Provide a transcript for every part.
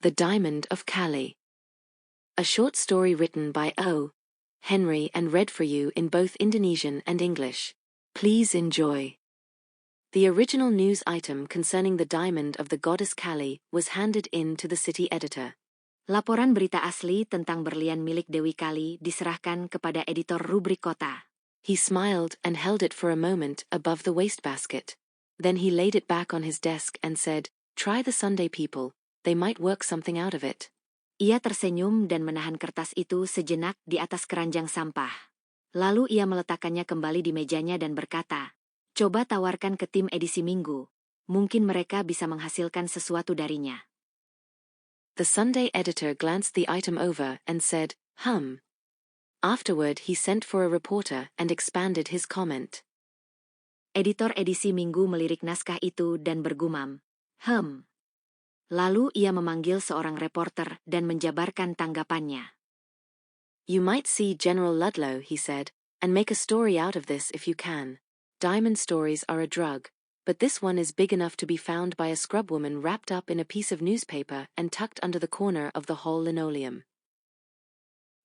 The Diamond of Cali. A short story written by O. Henry and read for you in both Indonesian and English. Please enjoy. The original news item concerning the diamond of the goddess Kali was handed in to the city editor. Laporan berita asli tentang berlian milik Dewi Kali diserahkan kepada editor rubrik kota. He smiled and held it for a moment above the wastebasket. Then he laid it back on his desk and said, "Try the Sunday people, they might work something out of it." Ia tersenyum dan menahan kertas itu sejenak di atas keranjang sampah. Lalu ia meletakkannya kembali di mejanya dan berkata, "Coba tawarkan ke tim edisi minggu. Mungkin mereka bisa menghasilkan sesuatu darinya." The Sunday editor glanced the item over and said, Afterward he sent for a reporter and expanded his comment. Editor edisi minggu melirik naskah itu dan bergumam, Lalu ia memanggil seorang reporter dan menjabarkan tanggapannya. "You might see General Ludlow," he said, "and make a story out of this if you can. Diamond stories are a drug, but this one is big enough to be found by a scrubwoman wrapped up in a piece of newspaper and tucked under the corner of the hall linoleum."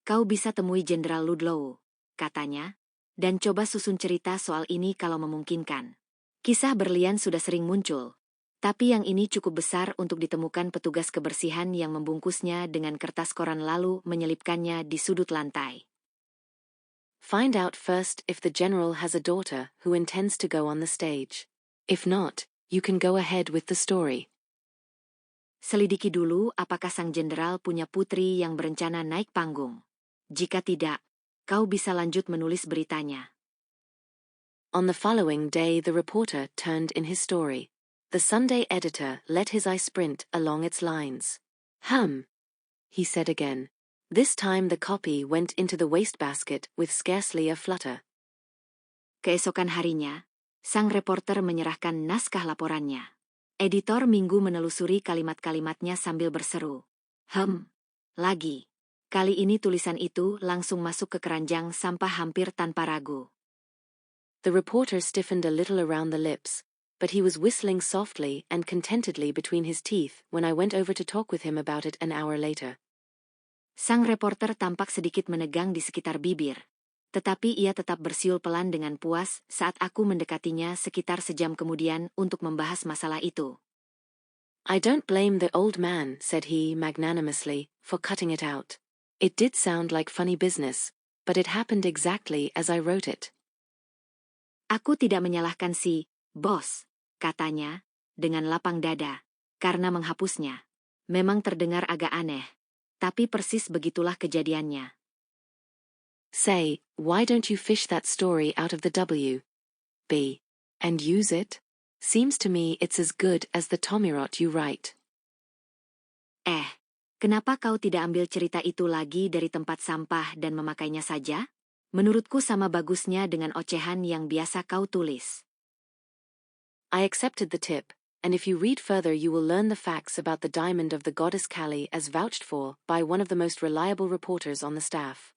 "Kau bisa temui Jenderal Ludlow," katanya, "dan coba susun cerita soal ini kalau memungkinkan. Kisah berlian sudah sering muncul, tapi yang ini cukup besar untuk ditemukan petugas kebersihan yang membungkusnya dengan kertas koran lalu menyelipkannya di sudut lantai. Find out first if the general has a daughter who intends to go on the stage. If not, you can go ahead with the story." Selidiki dulu apakah sang jenderal punya putri yang berencana naik panggung. Jika tidak, kau bisa lanjut menulis beritanya. On the following day the reporter turned in his story. The Sunday editor let his eye sprint along its lines. He said again. This time the copy went into the wastebasket with scarcely a flutter. Keesokan harinya, sang reporter menyerahkan naskah laporannya. Editor minggu menelusuri kalimat-kalimatnya sambil berseru. Lagi. Kali ini tulisan itu langsung masuk ke keranjang sampah hampir tanpa ragu. The reporter stiffened a little around the lips, but he was whistling softly and contentedly between his teeth when I went over to talk with him about it an hour later. Sang reporter tampak sedikit menegang di sekitar bibir, tetapi ia tetap bersiul pelan dengan puas saat aku mendekatinya sekitar sejam kemudian untuk membahas masalah itu. "I don't blame the old man," said he magnanimously, "for cutting it out. It did sound like funny business, but it happened exactly as I wrote it." "Aku tidak menyalahkan si bos," katanya, dengan lapang dada, karena menghapusnya. Memang terdengar agak aneh, tapi persis begitulah kejadiannya. "Say, why don't you fish that story out of the W.B. and use it? Seems to me it's as good as the Tomirot you write." Kenapa kau tidak ambil cerita itu lagi dari tempat sampah dan memakainya saja? Menurutku sama bagusnya dengan ocehan yang biasa kau tulis. I accepted the tip, and if you read further you will learn the facts about the diamond of the goddess Kali as vouched for by one of the most reliable reporters on the staff.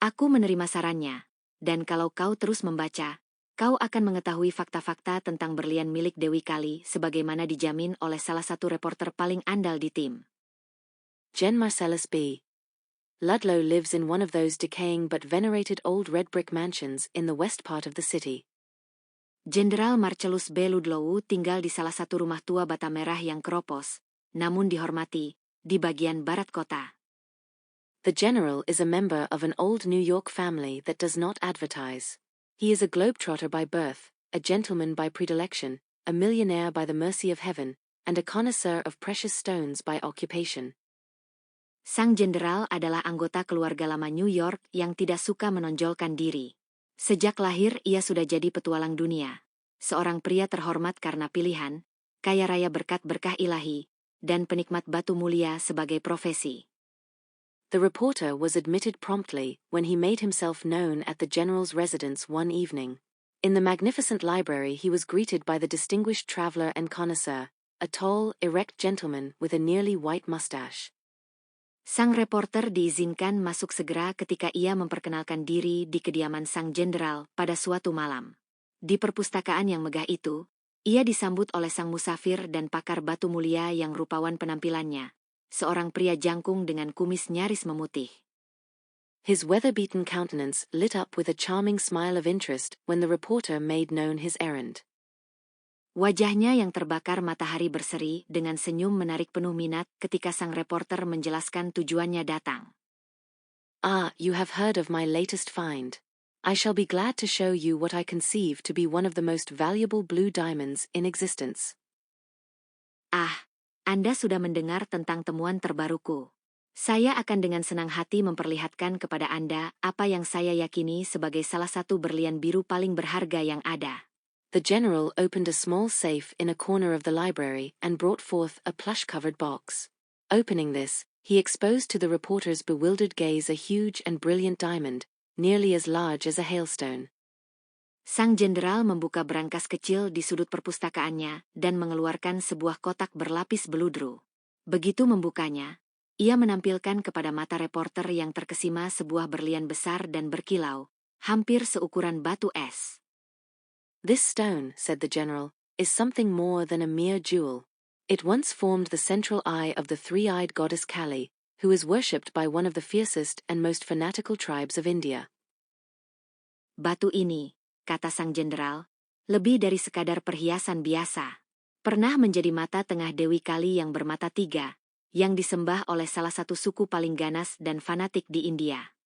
Aku menerima sarannya, dan kalau kau terus membaca, kau akan mengetahui fakta-fakta tentang berlian milik Dewi Kali sebagaimana dijamin oleh salah satu reporter paling andal di tim. Jen Marcellus B. Ludlow lives in one of those decaying but venerated old red brick mansions in the west part of the city. Jenderal Marcellus B. Ludlow tinggal di salah satu rumah tua bata merah yang keropos, namun dihormati, di bagian barat kota. The general is a member of an old New York family that does not advertise. He is a globetrotter by birth, a gentleman by predilection, a millionaire by the mercy of heaven, and a connoisseur of precious stones by occupation. Sang jenderal adalah anggota keluarga lama New York yang tidak suka menonjolkan diri. Sejak lahir ia sudah jadi petualang dunia. Seorang pria terhormat karena pilihan, kaya raya berkat berkah ilahi, dan penikmat batu mulia sebagai profesi. The reporter was admitted promptly when he made himself known at the general's residence one evening. In the magnificent library he was greeted by the distinguished traveler and connoisseur, a tall, erect gentleman with a nearly white mustache. Sang reporter diizinkan masuk segera ketika ia memperkenalkan diri di kediaman sang jenderal pada suatu malam. Di perpustakaan yang megah itu, ia disambut oleh sang musafir dan pakar batu mulia yang rupawan penampilannya, seorang pria jangkung dengan kumis nyaris memutih. His weather-beaten countenance lit up with a charming smile of interest when the reporter made known his errand. Wajahnya yang terbakar matahari berseri dengan senyum menarik penuh minat ketika sang reporter menjelaskan tujuannya datang. "Ah, you have heard of my latest find. I shall be glad to show you what I conceive to be one of the most valuable blue diamonds in existence." Ah, Anda sudah mendengar tentang temuan terbaruku. Saya akan dengan senang hati memperlihatkan kepada Anda apa yang saya yakini sebagai salah satu berlian biru paling berharga yang ada. The general opened a small safe in a corner of the library and brought forth a plush-covered box. Opening this, he exposed to the reporter's bewildered gaze a huge and brilliant diamond, nearly as large as a hailstone. Sang jenderal membuka brankas kecil di sudut perpustakaannya dan mengeluarkan sebuah kotak berlapis beludru. Begitu membukanya, ia menampilkan kepada mata reporter yang terkesima sebuah berlian besar dan berkilau, hampir seukuran batu es. "This stone," said the general, "is something more than a mere jewel. It once formed the central eye of the three-eyed goddess Kali, who is worshipped by one of the fiercest and most fanatical tribes of India." Batu ini, kata sang jenderal, lebih dari sekadar perhiasan biasa. Pernah menjadi mata tengah Dewi Kali yang bermata tiga, yang disembah oleh salah satu suku paling ganas dan fanatik di India.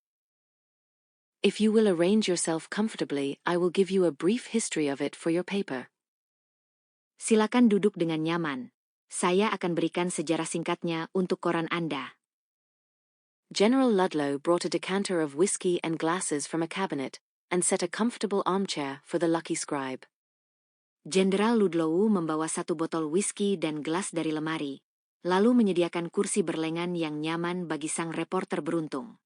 "If you will arrange yourself comfortably, I will give you a brief history of it for your paper." Silakan duduk dengan nyaman. Saya akan berikan sejarah singkatnya untuk koran Anda. General Ludlow brought a decanter of whiskey and glasses from a cabinet, and set a comfortable armchair for the lucky scribe. Jenderal Ludlow membawa satu botol whisky dan gelas dari lemari, lalu menyediakan kursi berlengan yang nyaman bagi sang reporter beruntung.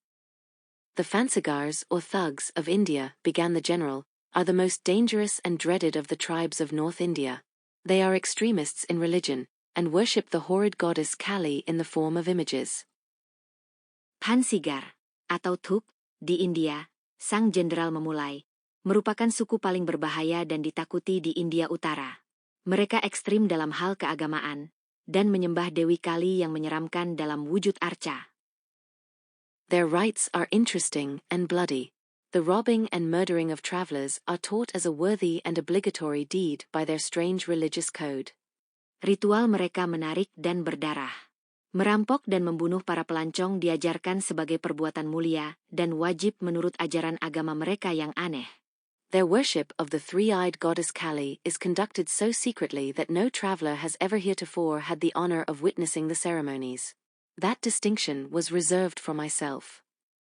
"The Fansigars, or thugs, of India," began the general, "are the most dangerous and dreaded of the tribes of North India. They are extremists in religion, and worship the horrid goddess Kali in the form of images." Fansigar, atau Thug, di India, sang jenderal memulai, merupakan suku paling berbahaya dan ditakuti di India Utara. Mereka ekstrim dalam hal keagamaan, dan menyembah Dewi Kali yang menyeramkan dalam wujud arca. "Their rites are interesting and bloody. The robbing and murdering of travelers are taught as a worthy and obligatory deed by their strange religious code." Ritual mereka menarik dan berdarah. Merampok dan membunuh para pelancong diajarkan sebagai perbuatan mulia dan wajib menurut ajaran agama mereka yang aneh. "Their worship of the three-eyed goddess Kali is conducted so secretly that no traveler has ever heretofore had the honor of witnessing the ceremonies. That distinction was reserved for myself."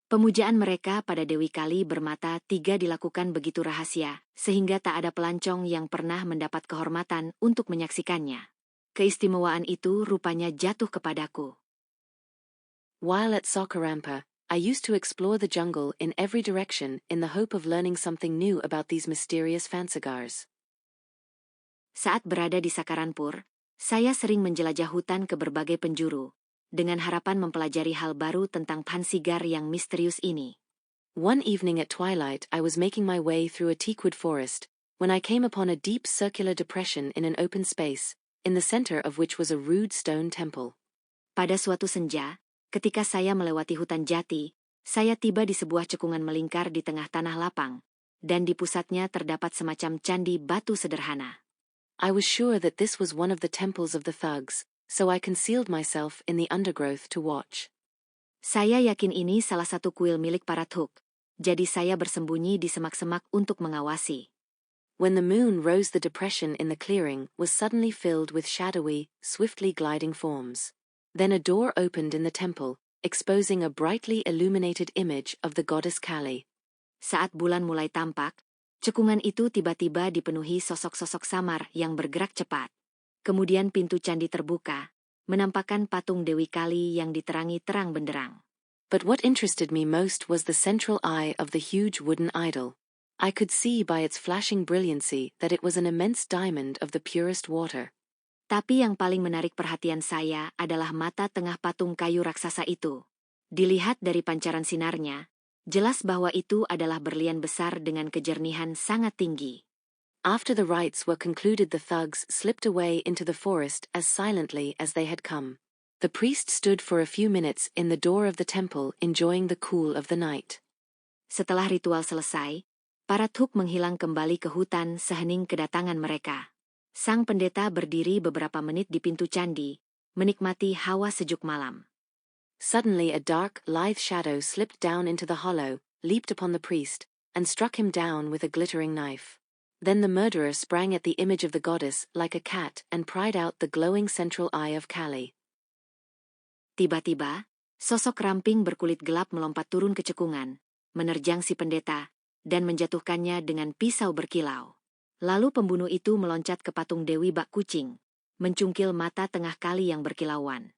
Pemujaan mereka pada Dewi Kali bermata tiga dilakukan begitu rahasia, sehingga tak ada pelancong yang pernah mendapat kehormatan untuk menyaksikannya. Keistimewaan itu rupanya jatuh kepadaku. "While at Sakarampa, I used to explore the jungle in every direction in the hope of learning something new about these mysterious Fansigars." Saat berada di Sakaranpur, saya sering menjelajah hutan ke berbagai penjuru, dengan harapan mempelajari hal baru tentang Fansigar yang misterius ini. "One evening at twilight I was making my way through a teakwood forest, when I came upon a deep circular depression in an open space, in the center of which was a rude stone temple." Pada suatu senja, ketika saya melewati hutan jati, saya tiba di sebuah cekungan melingkar di tengah tanah lapang, dan di pusatnya terdapat semacam candi batu sederhana. I was sure that this was one of the temples of the thugs, so I concealed myself in the undergrowth to watch. Saya yakin ini salah satu kuil milik para Thug, jadi saya bersembunyi di semak-semak untuk mengawasi. When the moon rose, the depression in the clearing was suddenly filled with shadowy, swiftly gliding forms. Then a door opened in the temple, exposing a brightly illuminated image of the goddess Kali. Saat bulan mulai tampak, cekungan itu tiba-tiba dipenuhi sosok-sosok samar yang bergerak cepat. Kemudian pintu candi terbuka, menampakkan patung Dewi Kali yang diterangi terang benderang. But what interested me most was the central eye of the huge wooden idol. I could see by its flashing brilliancy that it was an immense diamond of the purest water. Tapi yang paling menarik perhatian saya adalah mata tengah patung kayu raksasa itu. Dilihat dari pancaran sinarnya, jelas bahwa itu adalah berlian besar dengan kejernihan sangat tinggi. After the rites were concluded, the thugs slipped away into the forest as silently as they had come. The priest stood for a few minutes in the door of the temple enjoying the cool of the night. Setelah ritual selesai, para Thuk menghilang kembali ke hutan sehening kedatangan mereka. Sang pendeta berdiri beberapa menit di pintu candi, menikmati hawa sejuk malam. Suddenly a dark, lithe shadow slipped down into the hollow, leaped upon the priest, and struck him down with a glittering knife. Then the murderer sprang at the image of the goddess like a cat and pried out the glowing central eye of Kali. Tiba-tiba, sosok ramping berkulit gelap melompat turun ke cekungan, menerjang si pendeta, dan menjatuhkannya dengan pisau berkilau. Lalu pembunuh itu meloncat ke patung Dewi Bak Kucing, mencungkil mata tengah Kali yang berkilauan.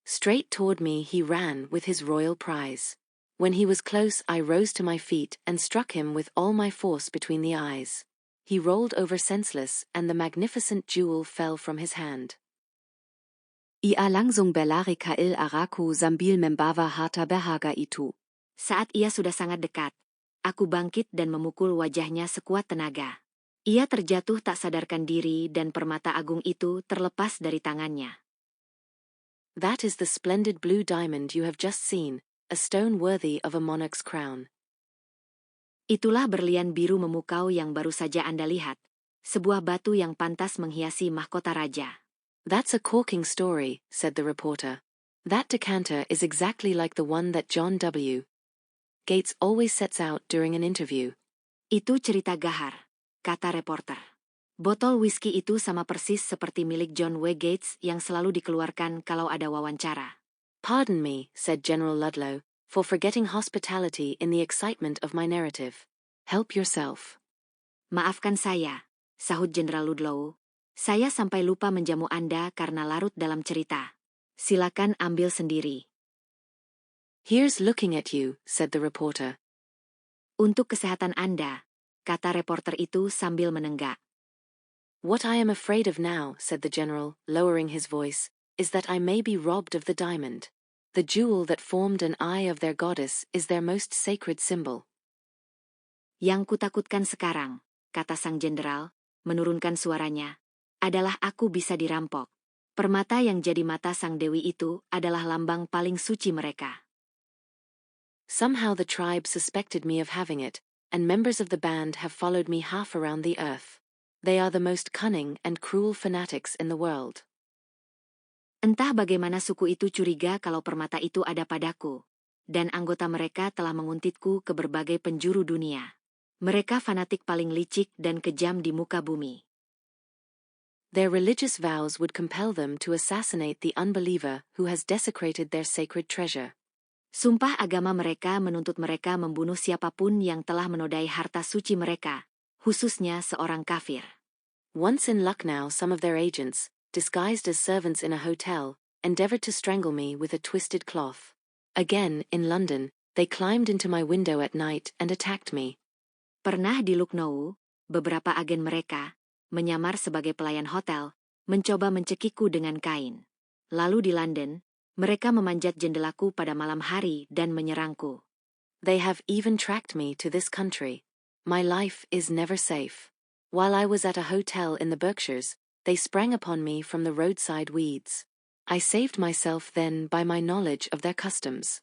Straight toward me he ran with his royal prize. When he was close I rose to my feet and struck him with all my force between the eyes. He rolled over senseless and the magnificent jewel fell from his hand. Ia langsung berlari kail araku sambil membawa harta berharga itu. Saat ia sudah sangat dekat, aku bangkit dan memukul wajahnya sekuat tenaga. Ia terjatuh tak sadarkan diri dan permata agung itu terlepas dari tangannya. That is the splendid blue diamond you have just seen, a stone worthy of a monarch's crown. Itulah berlian biru memukau yang baru saja Anda lihat, sebuah batu yang pantas menghiasi mahkota raja. That's a corking story, said the reporter. That decanter is exactly like the one that John W. Gates always sets out during an interview. Itu cerita gahar, kata reporter. Botol whisky itu sama persis seperti milik John W. Gates yang selalu dikeluarkan kalau ada wawancara. Pardon me, said General Ludlow, for forgetting hospitality in the excitement of my narrative. Help yourself. Maafkan saya, sahut Jenderal Ludlow. Saya sampai lupa menjamu Anda karena larut dalam cerita. Silakan ambil sendiri. Here's looking at you, said the reporter. Untuk kesehatan Anda, kata reporter itu sambil menenggak. What I am afraid of now, said the general, lowering his voice, is that I may be robbed of the diamond. The jewel that formed an eye of their goddess is their most sacred symbol. Yang kutakutkan sekarang, kata sang jenderal, menurunkan suaranya, adalah aku bisa dirampok. Permata yang jadi mata sang dewi itu adalah lambang paling suci mereka. Somehow the tribe suspected me of having it, and members of the band have followed me half around the earth. They are the most cunning and cruel fanatics in the world. Entah bagaimana suku itu curiga kalau permata itu ada padaku, dan anggota mereka telah menguntitku ke berbagai penjuru dunia. Mereka fanatik paling licik dan kejam di muka bumi. Their religious vows would compel them to assassinate the unbeliever who has desecrated their sacred treasure. Sumpah agama mereka menuntut mereka membunuh siapapun yang telah menodai harta suci mereka, khususnya seorang kafir. Once in Lucknow, some of their agents, disguised as servants in a hotel, endeavored to strangle me with a twisted cloth. Again, in London, they climbed into my window at night and attacked me. Pernah di Lucknow, beberapa agen mereka, menyamar sebagai pelayan hotel, mencoba mencekikku dengan kain. Lalu di London, mereka memanjat jendelaku pada malam hari dan menyerangku. They have even tracked me to this country. My life is never safe. While I was at a hotel in the Berkshires, they sprang upon me from the roadside weeds. I saved myself then by my knowledge of their customs.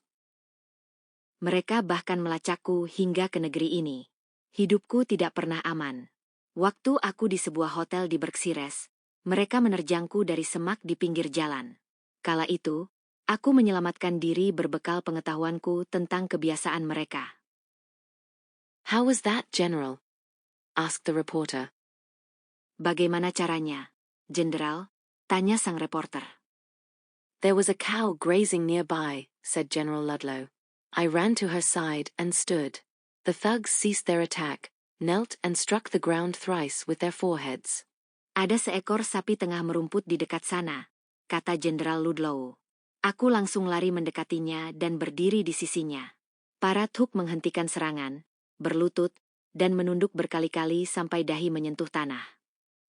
Mereka bahkan melacakku hingga ke negeri ini. Hidupku tidak pernah aman. Waktu aku di sebuah hotel di Berkshires, mereka menerjangku dari semak di pinggir jalan. Kala itu, aku menyelamatkan diri berbekal pengetahuanku tentang kebiasaan mereka. How was that, General? Asked the reporter. Bagaimana caranya, Jenderal? Tanya sang reporter. There was a cow grazing nearby, said General Ludlow. I ran to her side and stood. The thugs ceased their attack, knelt and struck the ground thrice with their foreheads. Ada seekor sapi tengah merumput di dekat sana, kata Jenderal Ludlow. Aku langsung lari mendekatinya dan berdiri di sisinya. Para Thuk menghentikan serangan, berlutut, dan menunduk berkali-kali sampai dahi menyentuh tanah.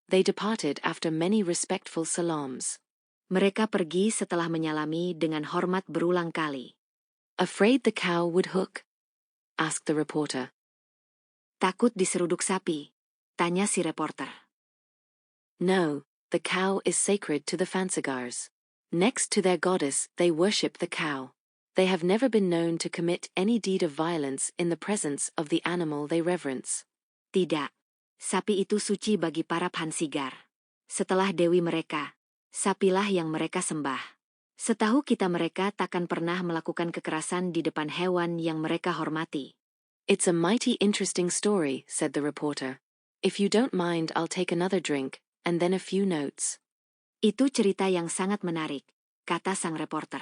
They departed after many respectful salams. Mereka pergi setelah menyalami dengan hormat berulang kali. Afraid the cow would hook? Asked the reporter. Takut diseruduk sapi? Tanya si reporter. No, the cow is sacred to the Fansigars. Next to their goddess, they worship the cow. They have never been known to commit any deed of violence in the presence of the animal they reverence. Tidak. Sapi itu suci bagi para Phansigar. Setelah dewi mereka, sapilah yang mereka sembah. Setahu kita mereka takkan pernah melakukan kekerasan di depan hewan yang mereka hormati. It's a mighty interesting story, said the reporter. If you don't mind, I'll take another drink, and then a few notes. Itu cerita yang sangat menarik, kata sang reporter.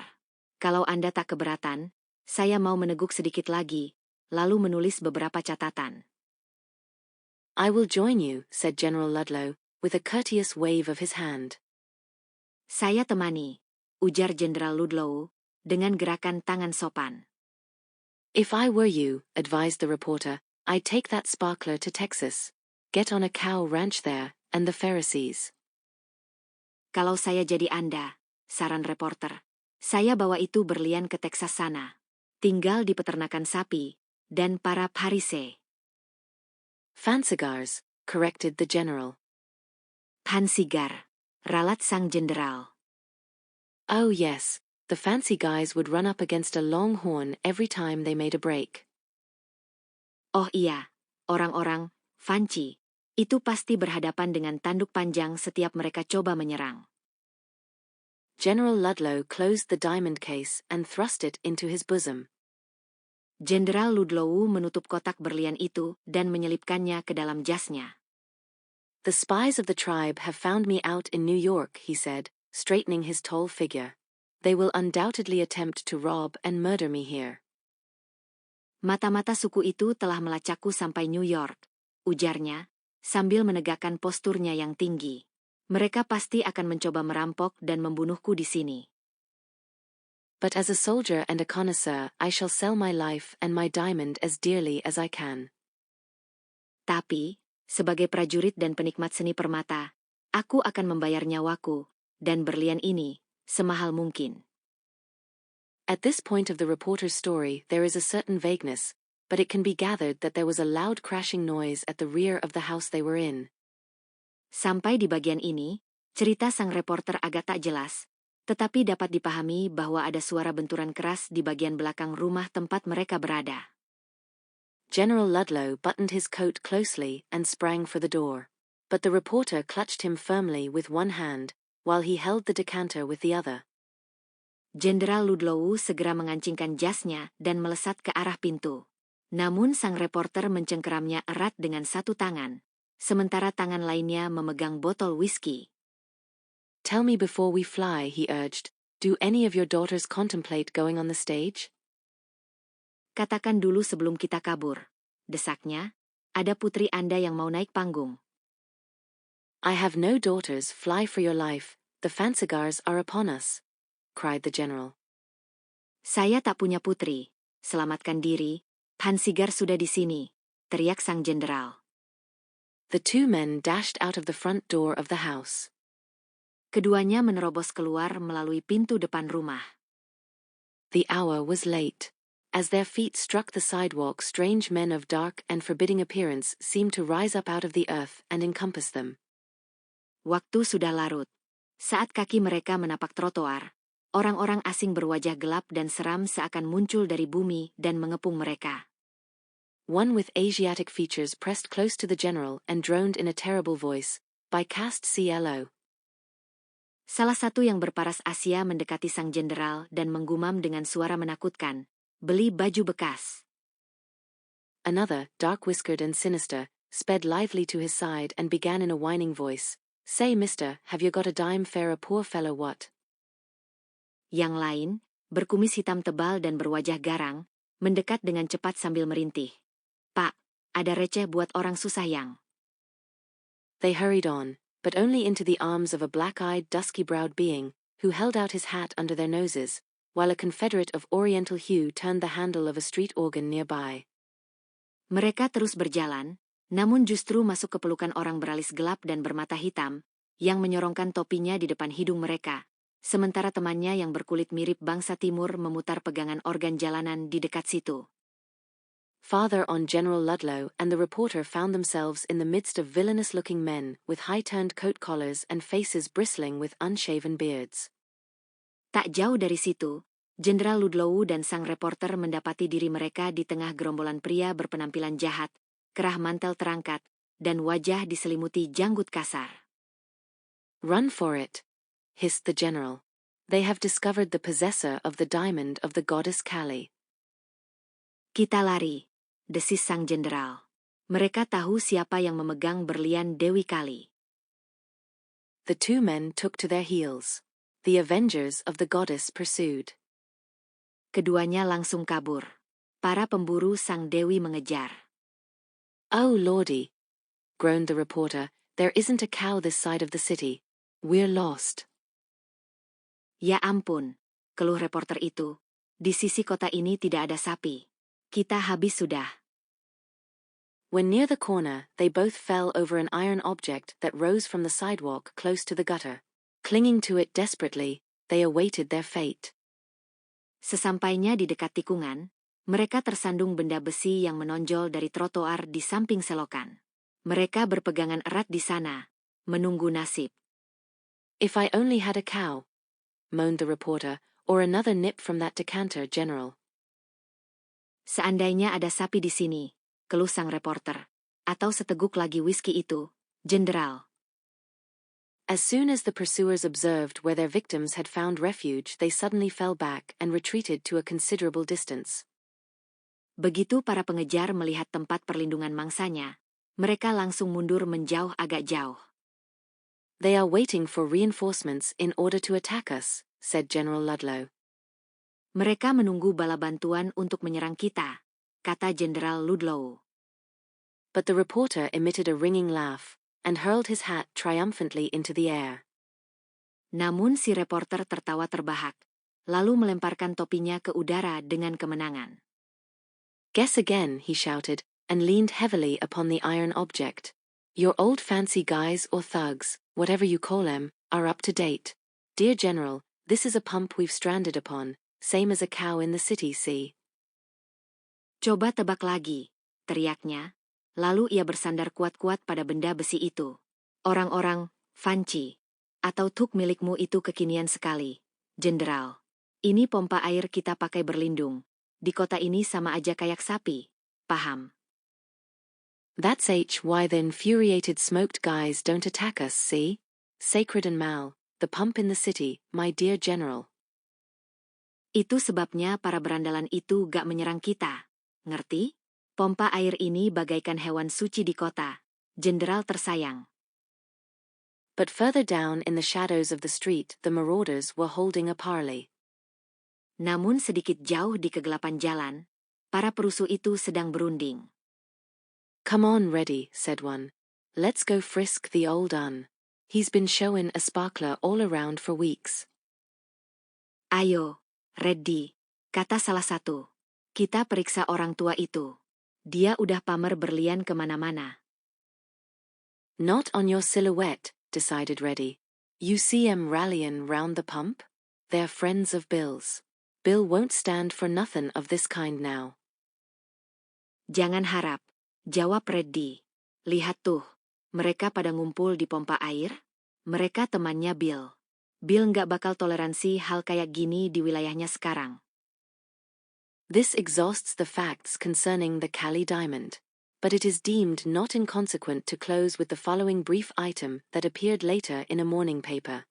Kalau Anda tak keberatan, saya mau meneguk sedikit lagi, lalu menulis beberapa catatan. I will join you, said General Ludlow, with a courteous wave of his hand. Saya temani, ujar Jenderal Ludlow, dengan gerakan tangan sopan. If I were you, advised the reporter, I'd take that sparkler to Texas. Get on a cow ranch there, and the Pharisees. Kalau saya jadi Anda, saran reporter, saya bawa itu berlian ke Texas sana. Tinggal di peternakan sapi, dan para Pharisee. Phansigars, corrected the general. Phansigar, ralat sang jenderal. Oh yes, the fancy guys would run up against a longhorn every time they made a break. Oh iya, orang-orang, Fanci, itu pasti berhadapan dengan tanduk panjang setiap mereka coba menyerang. General Ludlow closed the diamond case and thrust it into his bosom. Jenderal Ludlow menutup kotak berlian itu dan menyelipkannya ke dalam jasnya. The spies of the tribe have found me out in New York, he said, straightening his tall figure. They will undoubtedly attempt to rob and murder me here. Mata-mata suku itu telah melacakku sampai New York, ujarnya, sambil menegakkan posturnya yang tinggi. Mereka pasti akan mencoba merampok dan membunuhku di sini. But as a soldier and a connoisseur, I shall sell my life and my diamond as dearly as I can. Tapi, sebagai prajurit dan penikmat seni permata, aku akan membayar nyawaku, dan berlian ini, semahal mungkin. At this point of the reporter's story, there is a certain vagueness, but it can be gathered that there was a loud crashing noise at the rear of the house they were in. Sampai di bagian ini, cerita sang reporter agak tak jelas, tetapi dapat dipahami bahwa ada suara benturan keras di bagian belakang rumah tempat mereka berada. General Ludlow buttoned his coat closely and sprang for the door. But the reporter clutched him firmly with one hand, while he held the decanter with the other. Jenderal Ludlow segera mengancingkan jasnya dan melesat ke arah pintu. Namun sang reporter mencengkeramnya erat dengan satu tangan, sementara tangan lainnya memegang botol whisky. Tell me before we fly, he urged, do any of your daughters contemplate going on the stage? Katakan dulu sebelum kita kabur, desaknya, ada putri Anda yang mau naik panggung. I have no daughters, fly for your life, the Phansigars are upon us, cried the general. Saya tak punya putri, selamatkan diri, Phansigar sudah di sini, teriak sang jenderal. The two men dashed out of the front door of the house. Keduanya menerobos keluar melalui pintu depan rumah. The hour was late. As their feet struck the sidewalk, strange men of dark and forbidding appearance seemed to rise up out of the earth and encompass them. Waktu sudah larut. Saat kaki mereka menapak trotoar, orang-orang asing berwajah gelap dan seram seakan muncul dari bumi dan mengepung mereka. One with Asiatic features pressed close to the general and droned in a terrible voice, "By caste CLO." Salah satu yang berparas Asia mendekati sang jenderal dan menggumam dengan suara menakutkan, "Beli baju bekas." Another, dark-whiskered and sinister, sped lithely to his side and began in a whining voice, "Say, mister, have you got a dime for a poor fellow what?" Yang lain, berkumis hitam tebal dan berwajah garang, mendekat dengan cepat sambil merintih. "Pak, ada receh buat orang susah yang." They hurried on, but only into the arms of a black-eyed, dusky-browed being, who held out his hat under their noses, while a Confederate of Oriental hue turned the handle of a street organ nearby. Mereka terus berjalan, namun justru masuk ke pelukan orang beralis gelap dan bermata hitam, yang menyorongkan topinya di depan hidung mereka, sementara temannya yang berkulit mirip bangsa timur memutar pegangan organ jalanan di dekat situ. Farther on, General Ludlow and the reporter found themselves in the midst of villainous-looking men with high-turned coat collars and faces bristling with unshaven beards. Tak jauh dari situ, Jenderal Ludlow dan sang reporter mendapati diri mereka di tengah gerombolan pria berpenampilan jahat, kerah mantel terangkat, dan wajah diselimuti janggut kasar. "Run for it," hissed the general. "They have discovered the possessor of the diamond of the goddess Kali." Kita lari, desis sang jenderal. Mereka tahu siapa yang memegang berlian Dewi Kali. The two men took to their heels. The avengers of the goddess pursued. Keduanya langsung kabur. Para pemburu sang dewi mengejar. "Oh lordy," groaned the reporter, "there isn't a cow this side of the city. We're lost." Ya ampun, keluh reporter itu. Di sisi kota ini tidak ada sapi. Kita habis sudah. When near the corner, they both fell over an iron object that rose from the sidewalk close to the gutter. Clinging to it desperately, they awaited their fate. Sesampainya di dekat tikungan, mereka tersandung benda besi yang menonjol dari trotoar di samping selokan. Mereka berpegangan erat di sana, menunggu nasib. "If I only had a cow," moaned the reporter, "or another nip from that decanter, General." Seandainya ada sapi di sini, keluh sang reporter, atau seteguk lagi whisky itu, Jenderal. As soon as the pursuers observed where their victims had found refuge, they suddenly fell back and retreated to a considerable distance. Begitu para pengejar melihat tempat perlindungan mangsanya, mereka langsung mundur menjauh agak jauh. "They are waiting for reinforcements in order to attack us," said General Ludlow. Mereka menunggu bala bantuan untuk menyerang kita, kata Jenderal Ludlow. But the reporter emitted a ringing laugh and hurled his hat triumphantly into the air. Namun si reporter tertawa terbahak, lalu melemparkan topinya ke udara dengan kemenangan. "Guess again," he shouted, and leaned heavily upon the iron object. "Your old fancy guys or thugs, whatever you call 'em, are up to date. Dear General, this is a pump we've stranded upon, same as a cow in the city, see?" "Coba tebak lagi," teriaknya. Lalu ia bersandar kuat-kuat pada benda besi itu. "Orang-orang, Fanci, atau tuk milikmu itu kekinian sekali, Jenderal. Ini pompa air kita pakai berlindung. Di kota ini sama aja kayak sapi, paham?" "That's why the infuriated smoked guys don't attack us, see? Sacred and Mal, the pump in the city, my dear General." Itu sebabnya para berandalan itu gak menyerang kita, ngerti? Pompa air ini bagaikan hewan suci di kota, Jenderal tersayang. But further down in the shadows of the street, the marauders were holding a parley. Namun sedikit jauh di kegelapan jalan, para perusuh itu sedang berunding. "Come on, Reddy," said one. "Let's go frisk the old un. He's been showing a sparkler all around for weeks." "Ayo, Reddy," kata salah satu. "Kita periksa orang tua itu. Dia udah pamer berlian kemana-mana." "Not on your silhouette," decided Reddy. "You see 'em rallying round the pump? They're friends of Bill's. Bill won't stand for nothing of this kind now." "Jangan harap," jawab Reddy. "Lihat tuh, mereka pada ngumpul di pompa air. Mereka temannya Bill. Bill nggak bakal toleransi hal kayak gini di wilayahnya sekarang." This exhausts the facts concerning the Kali diamond, but it is deemed not inconsequent to close with the following brief item that appeared later in a morning paper.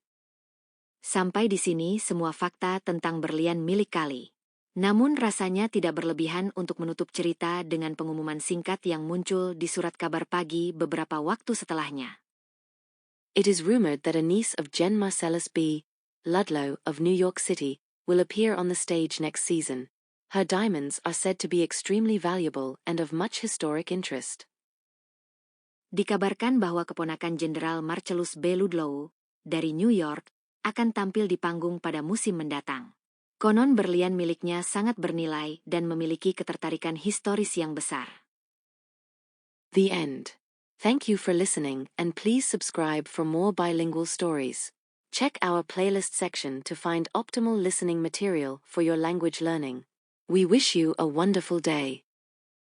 Sampai di sini semua fakta tentang berlian milik Kali. Namun rasanya tidak berlebihan untuk menutup cerita dengan pengumuman singkat yang muncul di surat kabar pagi beberapa waktu setelahnya. It is rumored that a niece of Jen Marcellus B. Ludlow of New York City will appear on the stage next season. Her diamonds are said to be extremely valuable and of much historic interest. Dikabarkan bahwa keponakan Jenderal Marcellus B. Ludlow dari New York akan tampil di panggung pada musim mendatang. Konon berlian miliknya sangat bernilai dan memiliki ketertarikan historis yang besar. The end. Thank you for listening, and please subscribe for more bilingual stories. Check our playlist section to find optimal listening material for your language learning. We wish you a wonderful day.